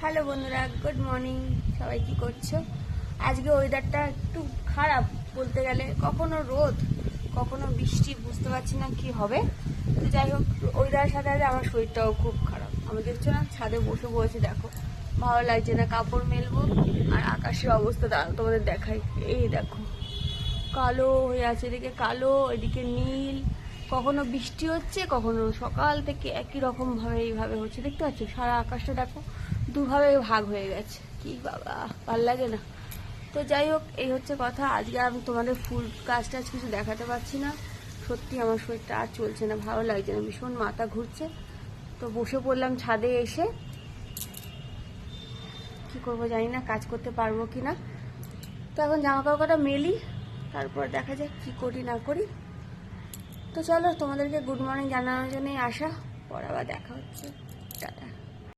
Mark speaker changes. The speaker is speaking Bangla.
Speaker 1: হ্যালো বন্ধুরা, গুড মর্নিং। সবাই কি করছো? আজকে ওয়েদারটা একটু খারাপ বলতে গেলে, কখনো রোদ কখনো বৃষ্টি, বুঝতে পারছি না কি হবে। তো যাই হোক, ওয়েদারের সাথে সাথে আমার শরীরটাও খুব খারাপ। আমি দেখছো না, ছাদে বসে বসে দেখো, ভালো লাগছে না। কাপড় মেলবো আর আকাশের অবস্থা দাঁড়াও তোমাদের দেখাই। এই দেখো, কালো হয়ে আছে, এদিকে কালো এদিকে নীল। কখনো বৃষ্টি হচ্ছে, কখনো সকাল থেকে একই রকম ভাবে এইভাবে হচ্ছে। দেখতে পাচ্ছ সারা আকাশটা দেখো, দুভাবে ভাগ হয়ে গেছে। কি বাবা, ভাল লাগে না। তো যাই হোক, এই হচ্ছে কথা। আজকে আমি তোমাদের ফুল কাজ টাজ কিছু দেখাতে পারছি না। সত্যি আমার শরীরটা আর চলছে না, ভালো লাগছে না, ভীষণ মাথা ঘুরছে। তো বসে পড়লাম ছাদে এসে। কি করবো জানি না, কাজ করতে পারবো কি না। তো এখন জামা কাপড়টা মেলি, তারপর দেখা যাক কি করি না করি। তো চলো, তোমাদেরকে গুড মর্নিং জানানোর জন্যই আসা। পর আবার দেখা হচ্ছে। টাটা।